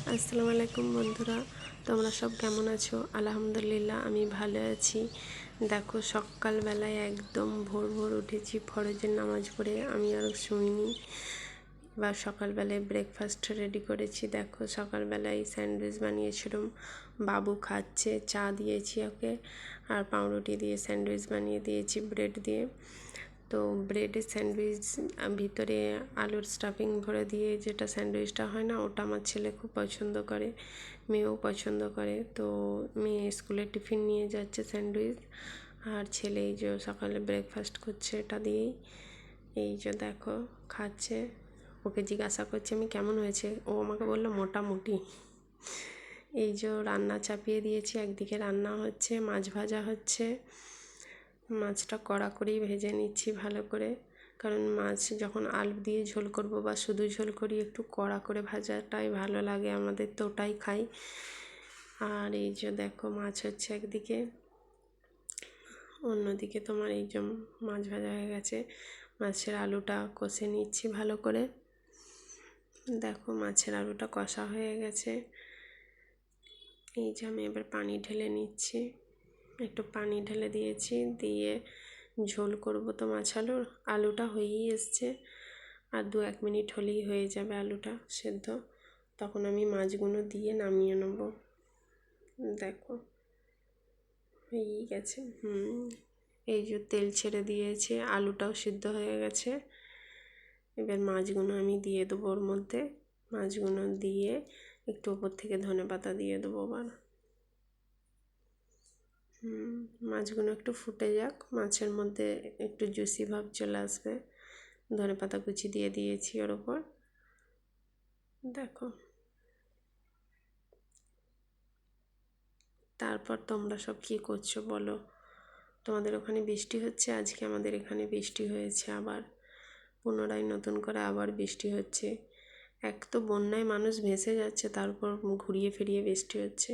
আসসালামু আলাইকুম বন্ধুরা, তোমরা সব কেমন আছো? আলহামদুলিল্লাহ আমি ভালো আছি। দেখো সকালবেলায় একদম ভোর ভোর উঠেছি, ফরজের নামাজ পড়ে আমি আরও শুইনি। এবার সকালবেলায় ব্রেকফাস্ট রেডি করেছি। দেখো সকালবেলায় স্যান্ডউইচ বানিয়েছিলাম, বাবু খাচ্ছে, চা দিয়েছি ওকে, আর পাউরুটি দিয়ে স্যান্ডউইচ বানিয়ে দিয়েছি ব্রেড দিয়ে। তো ব্রেডের স্যান্ডউইচ ভিতরে আলুর স্টাফিং ভরে দিয়ে যেটা স্যান্ডউইচটা হয় না, ওটা আমার ছেলে খুব পছন্দ করে, মেয়েও পছন্দ করে। তো মেয়ে স্কুলে টিফিন নিয়ে যাচ্ছে স্যান্ডউইচ, আর ছেলে এই যে সকালে ব্রেকফাস্ট করছে এটা দিয়েই। এই যে দেখো খাচ্ছে, ওকে জিজ্ঞাসা করছে আমি কেমন হয়েছে, ও আমাকে বললো মোটামুটি। এই যে রান্না চাপিয়ে দিয়েছি, একদিকে রান্না হচ্ছে, মাছ ভাজা হচ্ছে। মাছটা কড়া করেই ভেজে নিচ্ছি ভালো করে, কারণ মাছ যখন আলু দিয়ে ঝোল করব বা শুধু ঝোল করি একটু কড়া করে ভাজাটাই ভালো লাগে আমাদের, তো ওটাই খাই। আর এই যে দেখো মাছ হচ্ছে একদিকে, অন্যদিকে তোমার এই যে মাছ ভাজা হয়ে গেছে, মাছের আলুটা কষে নিচ্ছি ভালো করে। দেখো মাছের আলুটা কষা হয়ে গেছে। এই যে আমি এবার পানি ঢেলে নিচ্ছি, একটু পানি ঢেলে দিয়েছি, দিয়ে ঝোল করব। তো মাছ আলুটা হয়েই এসছে, আর 2-1 মিনিট হলেই হয়ে যাবে আলুটা সেদ্ধ। তখন আমি মাছগুলো দিয়ে নামিয়ে নেব। দেখো হয়েই গেছে। এই যে তেল ছেড়ে দিয়েছে, আলুটাও সিদ্ধ হয়ে গেছে। এবার মাছগুলো আমি দিয়ে দেবো ওর মধ্যে, মাছগুলো দিয়ে একটু ওপর থেকে ধনেপাতা দিয়ে দেবো আবার। মাছগুলো একটু ফুটে যাক, মাছের মধ্যে একটু জুসি ভাব চলে আসবে, ধনেপাতা কুচি দিয়ে দিয়েছি ওর ওপর। দেখো তারপর তোমরা সব কী করছো বলো? তোমাদের ওখানে বৃষ্টি হচ্ছে? আজকে আমাদের এখানে বৃষ্টি হয়েছে, আবার পুনরায় নতুন করে আবার বৃষ্টি হচ্ছে। এক তো বন্যায় মানুষ ভেসে যাচ্ছে, তারপর ঘুরিয়ে ফিরিয়ে বৃষ্টি হচ্ছে।